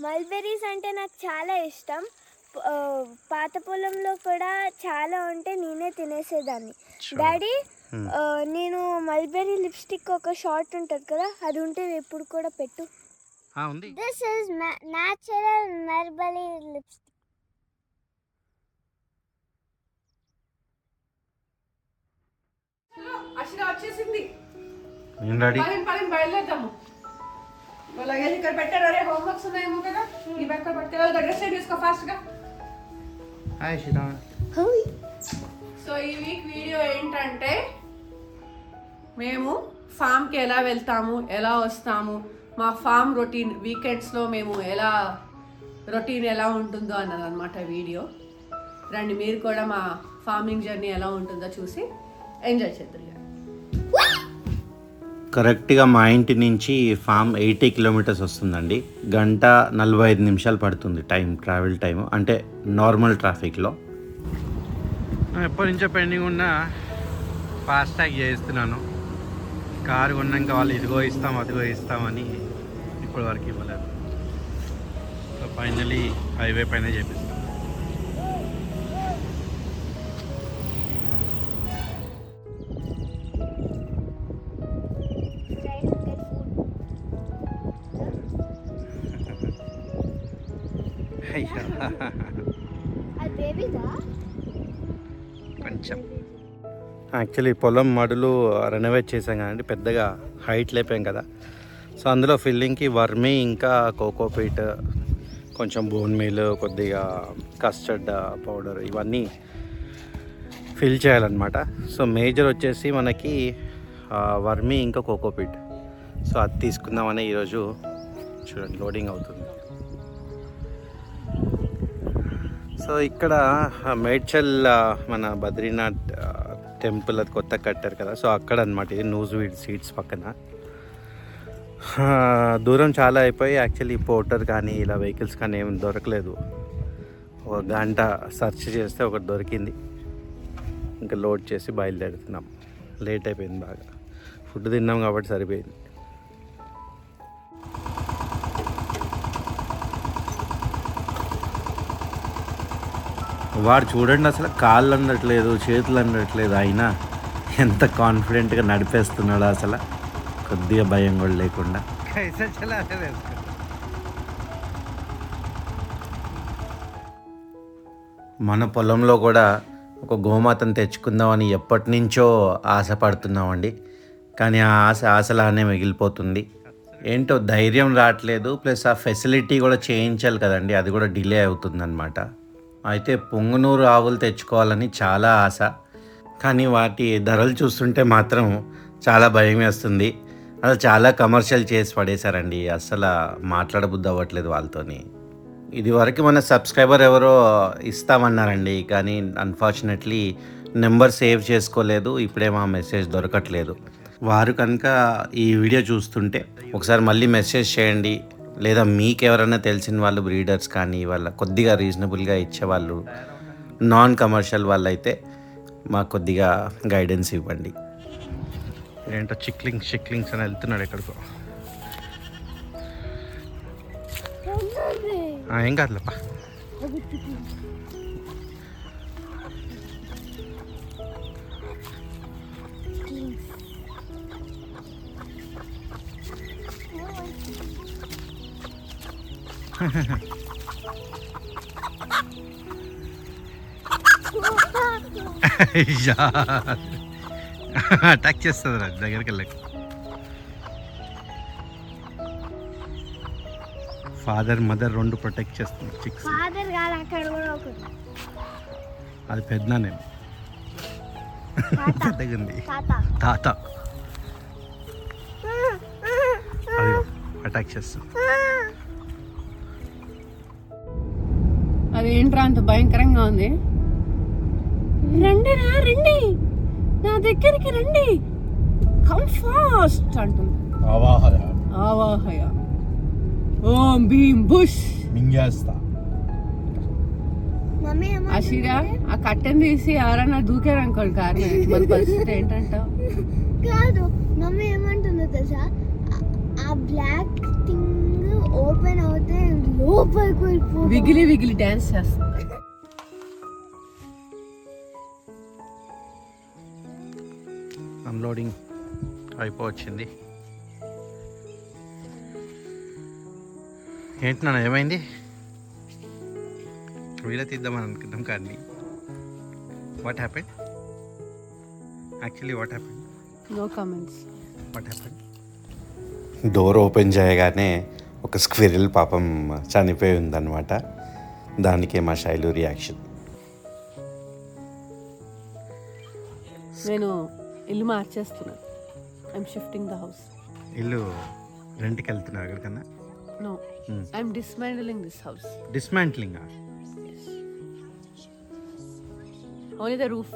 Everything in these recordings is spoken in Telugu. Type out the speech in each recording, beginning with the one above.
మల్బెరీస్ అంటే నాకు చాలా ఇష్టం. పాత పొలంలో కూడా చాలా ఉంటే నేనే తినేసేదాన్ని. డాడీ, నేను మల్బెరీ లిప్స్టిక్ ఒక షార్ట్ ఉంటుంది కదా, అది ఉంటే ఎప్పుడు కూడా పెట్టు. This is natural mulberry lipstick. వచ్చేసింది. బయలుదేరదాము. లగేజ్ ఇక్కడ పెట్టారు. అరే హోంవర్క్స్ ఉన్నాయేమో కదా, ఈ బ్యాగ్ పట్టుకెళ్ళాలి. డ్రెస్ తీసుకో ఫాస్ట్ గా. హాయ్ శిలా. సో ఈ వీక్ వీడియో ఏంటంటే మేము ఫామ్కి ఎలా వెళ్తాము, ఎలా వస్తాము, మా ఫామ్ రొటీన్ వీకెండ్స్లో మేము రొటీన్ ఎలా ఉంటుందో అన్నదన్నమాట వీడియో. రండి మీరు కూడా మా ఫార్మింగ్ జర్నీ ఎలా ఉంటుందో చూసి ఎంజాయ్ చేద్దరు. కరెక్ట్గా మా ఇంటి నుంచి ఫామ్ 80 కిలోమీటర్స్ వస్తుందండి. 1:45 పడుతుంది ట్రావెల్ టైం, అంటే నార్మల్ ట్రాఫిక్లో. ఎప్పటి నుంచో పెండింగ్ ఉన్న ఫాస్టాగ్ చేస్తున్నాను. కారు కొన్నాక వాళ్ళు ఇదిగో ఇస్తాం అదిగో ఇస్తామని ఇప్పటి వరకు ఇవ్వలేదు. సో ఫైనలీ హైవే పైన చేపిస్తాం. కొంచెం యాక్చువల్లీ పొలం మడులు రెనోవేట్ చేసాం కదండి, పెద్దగా హైట్ లేపాం కదా. సో అందులో ఫిల్లింగ్కి వర్మీ ఇంకా కోకోపీట్, కొంచెం బోన్ మీల్, కొద్దిగా కస్టర్డ్ పౌడర్ ఇవన్నీ ఫిల్ చేయాలన్నమాట. సో మేజర్ వచ్చేసి మనకి వర్మీ ఇంకా కోకోపీట్. సో అది తీసుకుందామని ఈరోజు చూడండి లోడింగ్ అవుతుంది. సో ఇక్కడ మేడ్చల్ మన బద్రీనాథ్ టెంపుల్ అది కొత్త కట్టారు కదా, సో అక్కడ అనమాట ఇది న్యూస్వీడ్ సీడ్స్ పక్కన. దూరం చాలా అయిపోయి యాక్చువల్లీ పోర్టర్ కానీ ఇలా వెహికల్స్ కానీ ఏమి దొరకలేదు. ఒక గంట సెర్చ్ చేస్తే ఒకటి దొరికింది. ఇంకా లోడ్ చేసి బయలుదేరుతున్నాం. లేట్ అయిపోయింది బాగా, ఫుడ్ తిన్నాం కాబట్టి సరిపోయింది. వాడు చూడండి అసలు కాళ్ళు అందట్లేదు, చేతులు అందట్లేదు, అయినా ఎంత కాన్ఫిడెంట్గా నడిపేస్తున్నాడు అసలు, కొద్దిగా భయం కూడా లేకుండా. మన పొలంలో కూడా ఒక గోమాతను తెచ్చుకుందామని ఎప్పటి నుంచో ఆశపడుతున్నామండి. కానీ ఆ ఆశలానే మిగిలిపోతుంది. ఏంటో ధైర్యం రావట్లేదు, ప్లస్ ఆ ఫెసిలిటీ కూడా చేయించాలి కదండి, అది కూడా డిలే అవుతుందన్నమాట. అయితే పొంగునూరు ఆవులు తెచ్చుకోవాలని చాలా ఆశ, కానీ వాటి ధరలు చూస్తుంటే మాత్రం చాలా భయం వేస్తుంది. అసలు చాలా కమర్షియల్ చేసి పడేశారండి, అసలు మాట్లాడబుద్ధి అవ్వట్లేదు వాళ్ళతోని. ఇది వరకు మన సబ్స్క్రైబర్ ఎవరో ఇస్తామన్నారండి, కానీ అన్ఫార్చునేట్లీ నెంబర్ సేవ్ చేసుకోలేదు. ఇప్పుడే మా మెసేజ్ దొరకట్లేదు. వారు కనుక ఈ వీడియో చూస్తుంటే ఒకసారి మళ్ళీ మెసేజ్ చేయండి, లేదా మీకు ఎవరైనా తెలిసిన వాళ్ళు బ్రీడర్స్ కానీ వాళ్ళ కొద్దిగా రీజనబుల్గా ఇచ్చేవాళ్ళు, నాన్ కమర్షియల్ వాళ్ళు అయితే మాకు కొద్దిగా గైడెన్స్ ఇవ్వండి. ఏంటో చిక్లింగ్స్ అని వెళ్తున్నాడు ఎక్కడికో. ఏం కాదులేపా. అటాక్ చేస్తుంది రా, దగ్గరికి వెళ్ళక. ఫాదర్ మదర్ రెండు ప్రొటెక్ట్ చేస్తుంది చిక్స్. అది పెద్దనేమో, పెద్దగా ఉంది తాత. అది అటాక్ చేస్తుంది. అదేంట్రా అంత భయంకరంగా ఉంది? రండి నా దగ్గరికి రండి, కమ్ ఫాస్ట్ అంటుంది. ఆవాహయ ఓం భీం బుష్ మింగేస్తా. ఆశీరా ఆ కట్టెని తీసి ఎవరన్నా దూకారనుకోండి కారు మన పరిస్థితి ఏంటంటావు? కాదు మమ్మీ ఏమంటుందో తెలుసా, ఆ బ్లాక్ థింగ్ ఓపెన్ అవుతే లోపలికి వెళ్ళిపో. విగిలి విగిలి డాన్స్ చేస్తుంది. అన్లోడింగ్ అయిపోవచ్చింది. ఏంటి నాన్న ఏమైంది? వీడియో తీద్దామని అనుకున్నాం కానీ what happened? Actually what happened? No comments. What happened? Door open చేయగానే ఒక స్క్విరిల్ పాపం చనిపోయి ఉందన్నమాట. దానికే మా శైలు రియాక్షన్. నేను ఇల్లు మార్చేస్తున్నాను. I'm shifting the house. ఇల్లు రెంట్కి వెళ్తున్నారు ఎక్కడికన్నా? No, I'm dismantling this house. Dismantling? Only the roof.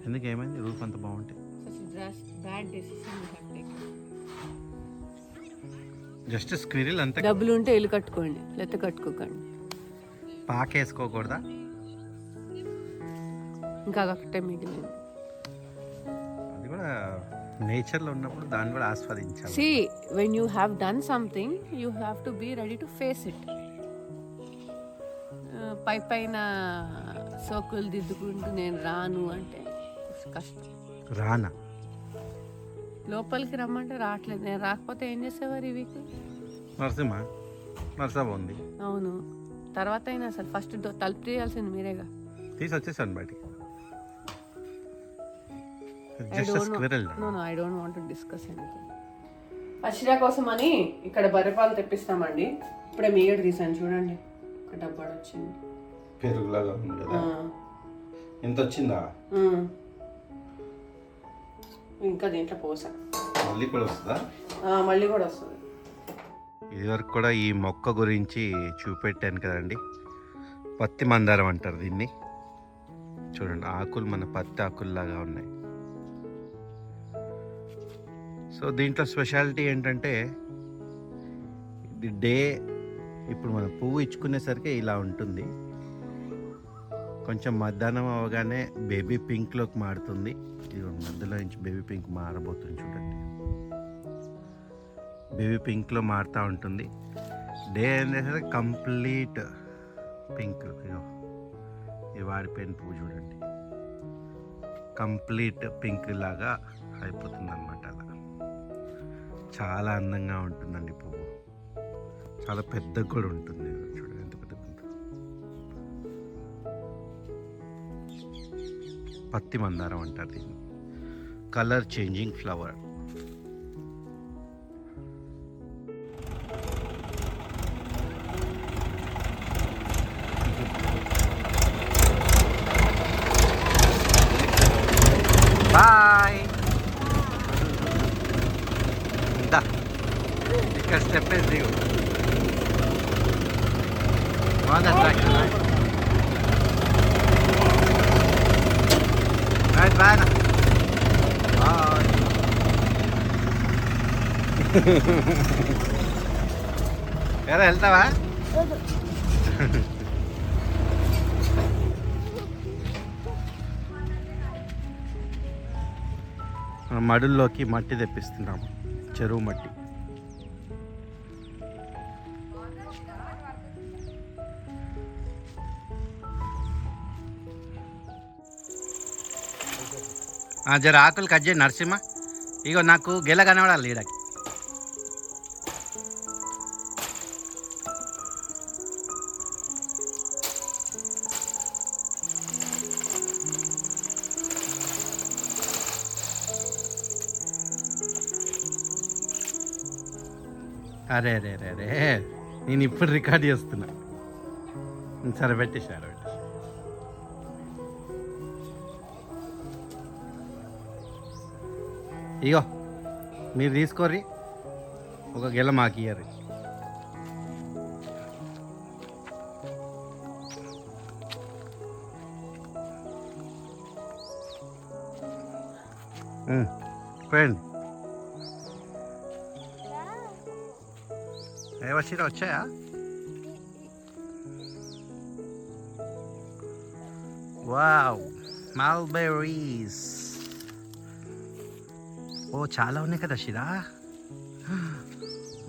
ఎందుకు ఏమైంది? రూఫ్ అంత బాగుంటే bad decision you have taken. Just squirrel అంతే. డబ్బులు ఉంటే ఇల్లు కట్టుకోండి, లేకపోతే కట్టుకోకండి. పాకేసుకోకూడదా? ఇంకా అదొకటే మిగిలింది. అది కూడా నేచర్లో ఉన్నప్పుడు దాన్ని కూడా ఆస్వాదించాలి. See, when you have done something, you have to be ready to face it. పైన సోకులు దిద్దుకుంటూ నేను రాను అంటే కష్టం. రానా? లోపలికి రమ్మంటే రావట్లేదు. నేను రాకపోతే ఏం చేసేవారు ఈ వీక్? నర్సా బాగుంది. అవును, తర్వాత అయినా అసలు ఫస్ట్ తలుపు తీయాల్సింది మీరేగా. తీసి వచ్చేసాను బయటికి. I don't want to discuss anything. అషిరా కోసం అని ఇక్కడ బర్రెపాలు తెప్పిస్తామండి. ఇప్పుడే మీగడ తీసాను చూడండి. ఒక డబ్బాడు వచ్చింది. పెరుగులాగా ఉంది కదా. ఎంత వచ్చిందా? ఇంకా దీంట్లో పోసా. మళ్ళీ కూడా వస్తుందా? మళ్ళీ కూడా వస్తుంది. ఇదివరకు కూడా ఈ మొక్క గురించి చూపెట్టాను కదండి. పత్తి మందారం అంటారు దీన్ని. చూడండి, ఆకులు మన పత్తి ఆకుల్లాగా ఉన్నాయి. సో దీంట్లో స్పెషాలిటీ ఏంటంటే ఇది డే ఇప్పుడు మన పువ్వు ఇచ్చుకునేసరికి ఇలా ఉంటుంది. కొంచెం మధ్యాహ్నం అవగానే బేబీ పింక్లోకి మారుతుంది. ఇది మధ్యలో నుంచి బేబీ పింక్ మారబోతుంది చూడండి. బేబీ పింక్లో మారుతూ ఉంటుంది. డే అనేది కంప్లీట్ పింక్. ఈ వాడిపోయిన పువ్వు చూడండి, కంప్లీట్ పింక్ లాగా అయిపోతుంది అన్నమాట. అలా చాలా అందంగా ఉంటుందండి పువ్వు. చాలా పెద్దగా కూడా ఉంటుంది. చూడండి ఎంత పెద్ద ఉంటుందో. పత్తి మందారం అంటారు దీన్ని. Colour changing flower. బాయ్. ఇక్కడ స్టెప్ వేసి దిగు. బాగుంది అట్రాక్షన్. Right bye. బాయ్. ఎలా వెళ్తావా? మడుల్లోకి మట్టి తెప్పిస్తున్నాము, చెరువు మట్టి. జర ఆకులు కట్ చేయి నరసింహ. ఇగో నాకు గెల కనబడాలి ఈడకి. అరే అరే అరే అరే, నేను ఇప్పుడు రికార్డ్ చేస్తున్నా. సరే పెట్టేసారు. ఇగో మీరు తీసుకోర్రి, ఒక గెల మాకు ఇయ్యరు. పోయండి. ఏవచ్చిరా వచ్చాయా? Wow, mulberries. ఓ చాలా ఉన్నాయి కదా sheera.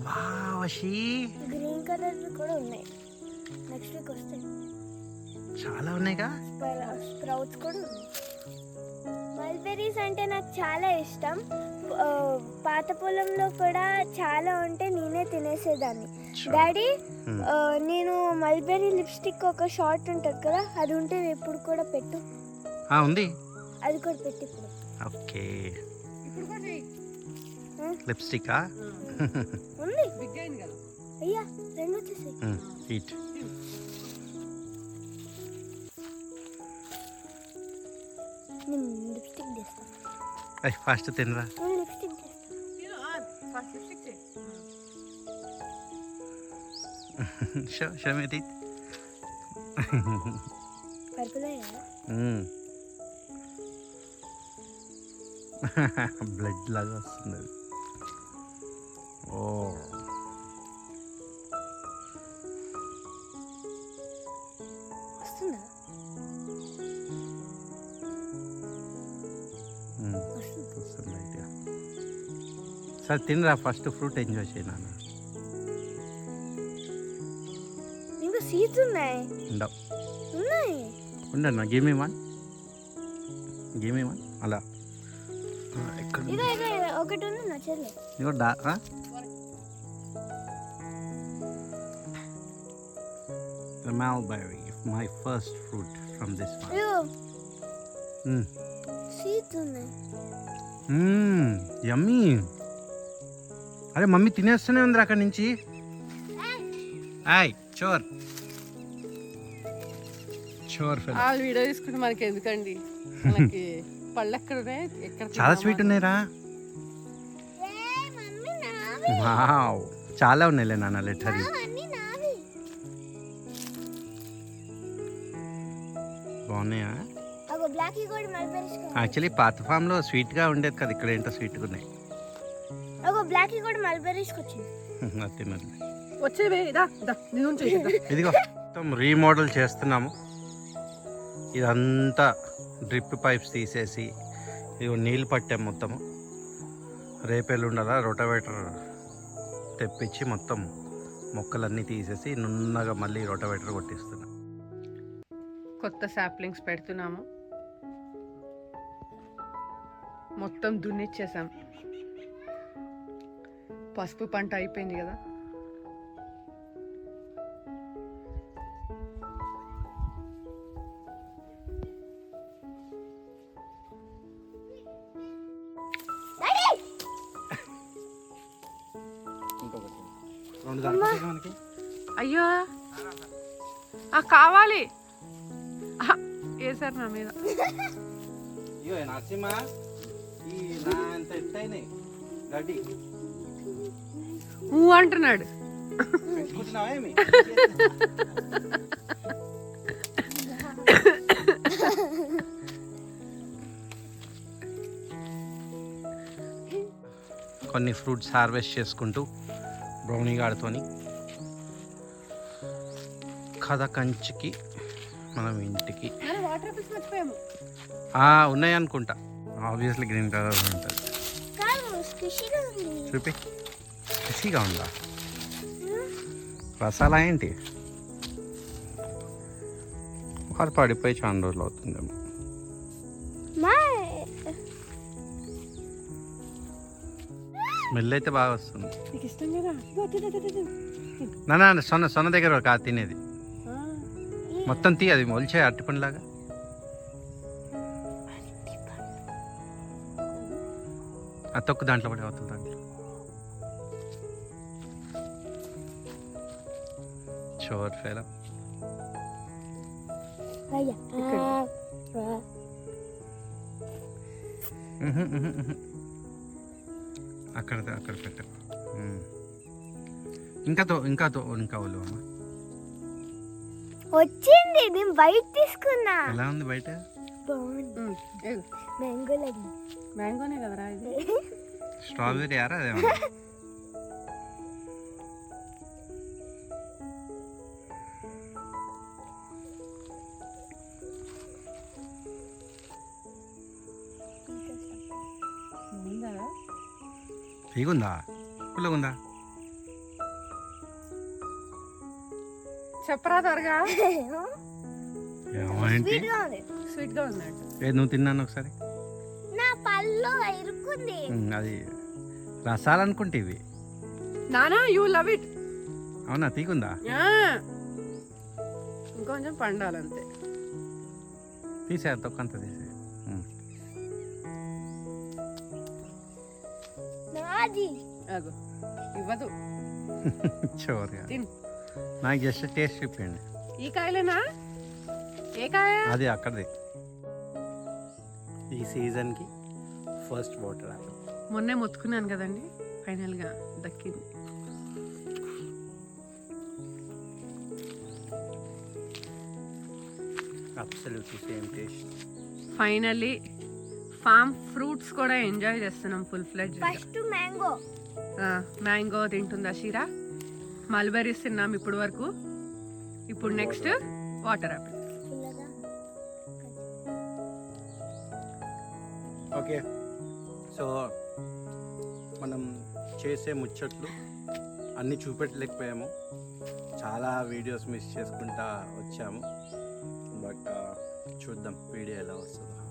Wow, Vashi green colour కూడా ఉన్నాయి. నెక్స్ట్ వీక్ వస్తాయి. చాలా ఉన్నాయిగా. స్ప్రౌట్స్ కూడా ఉన్నాయి. మల్బెరీస్ అంటే నాకు చాలా ఇష్టం. పాత పొలంలో కూడా చాలా ఉంటే నేనే తినేసేదాన్ని. డాడీ, నేను మల్బెరీ లిప్స్టిక్ ఒక షార్ట్ ఉంటుంది కదా, అది ఉంటే ఎప్పుడు కూడా పెట్టు. ఉంది, అది కూడా పెట్టి ఇప్పుడు. ఓకే. ఇప్పుడు కూడా చెయ్యి. లిప్స్టికా ఉంది. బిగ్ అయింది కదా. అయ్యా, రెండు వచ్చేసాయి. హీట్. నేను లిప్స్టిక్ చేస్తాను. ఫాస్ట్ తినరా. నేను లిప్స్టిక్ చేస్తాను. ఫస్ట్ లిప్స్టిక్ చెయ్యి. Show me teeth. Purple blood లాగా వస్తుంది అది. ఓ వస్తుందా? వస్తుంది లైట్గా. సరే తినరా, ఫస్ట్ ఫ్రూట్ ఎంజాయ్ చేయి నాన్న. ఇంకా సీడ్స్ ఉన్నాయి. ఉండవు. ఉన్నాయి. ఉండన్నా, గివ్ మీ వన్ అలా. ఎక్కడ ఇదో ఇదో ఒకటి ఉంది నా చెల్లి. ఇదిగో the mulberry, my first fruit from this one. అయ్యో, సీడ్స్ ఉన్నాయి. యమ్మీ. అరే మమ్మీ తినేస్తూనే ఉంది అక్కడి నుంచి. చోర్ వాళ్ళు వీడియో తీసుకుంటే మనకి ఎందుకండి, మనకి పళ్ళు ఎక్కడ ఉన్నాయి, ఎక్కడ చాలా స్వీట్ ఉన్నాయిరా. వావ్, చాలా ఉన్నాయిలే నాన్న. లెటర్ బాగున్నాయా? యాక్చువల్లీ పాత ఫామ్లో స్వీట్గా ఉండేది కదా, ఇక్కడ ఏంటో స్వీట్గా ఉన్నాయి. బ్లాక్ కూడా మల్బెరీస్ వచ్చింది. అది తిన్నది. వచ్చేవే ఇదిగో మొత్తం రీమోడల్ చేస్తున్నాము. ఇదంతా డ్రిప్ పైప్స్ తీసేసి ఇదిగో నీళ్ళు పట్టాము మొత్తము. రేపెల్లుండాలా రోటవేటర్ తెప్పించి మొత్తం మొక్కలన్నీ తీసేసి నున్నగా మళ్ళీ రోటవేటర్ కొట్టిస్తున్నాం. కొత్త సాప్లింగ్స్ పెడుతున్నాము. మొత్తం దున్నిచ్చేసాం. పసుపు పంట అయిపోయింది కదా. అయ్యో కావాలి వేసారు నా మీద. అంటున్నాడు. కొన్ని ఫ్రూట్స్ హార్వెస్ట్ చేసుకుంటూ బ్రౌనీ గాడితోని కథ కంచికి మనం ఇంటికి ఉన్నాయి అనుకుంటా. ఆబ్వియస్లీ గ్రీన్ కలర్ ఉంటుంది. చూపి, ఖుషిగా ఉందా? రసాలా ఏంటి? వారు పడిపోయి చాలా రోజులు అవుతుందేమో. స్మెల్ అయితే బాగా వస్తుంది. నా సొన్న దగ్గర కా తినేది మొత్తం తీ, అది మొలిచే అరటిపండులాగా. ఆ తొక్కు దాంట్లో పడి అవుతుంది. దాంట్లో షోర్ ఫేరా అక్కడ పెట్ట. ఇంకా ఒళ్ళు అమ్మ వచ్చింది. నేను బయట తీసుకున్నా. ఎలా ఉంది బయట? మ్యాంగోనే కదరా ఇది. స్ట్రాబెరీ యారా అదేమన్నా? తీగుందా? పుల్లగుందా? చెప్పరా త్వరగా. ఏంటి స్వీట్గా ఉంది. స్వీట్ గా ఉందంట. నువ్వు తిన్నాను ఒకసారి. నా పళ్ళు ఇరుక్కుంది. అది రసాలు అనుకుంటే ఇవి. నానా యూ లవ్ ఇట్. అవునా తీకుందా? ఇంకొంచెం పండాలంతే. తీసే తొక్కంత తీసే. నాది అగో ఇవ్వదు. చోరుగా తిను. నాకు జస్ట్ టేస్ట్ చెప్పండి. ఈ కాయలేనా? ఏ కాయ? అది అక్కడది. ఈ సీజన్కి ఫస్ట్ వాటర్ యాపిల్. మొన్నే మొత్తుకున్నాను కదండి, ఫైనల్గా దక్కింది. Absolutely same taste. Finally farm fruits కూడా ఎంజాయ్ చేస్తున్నాం full fledge. First mango. Mango తింటుందా షీరా? మల్బెరీస్ తిన్నాం ఇప్పుడు వరకు. ఇప్పుడు next water apple. Okay, so మనం చేసే ముచ్చట్లు అన్నీ చూపెట్టలేకపోయాము. చాలా వీడియోస్ మిస్ చేసుకుంటా వచ్చాము. బట్ చూద్దాం వీడియో ఎలా వస్తుందో.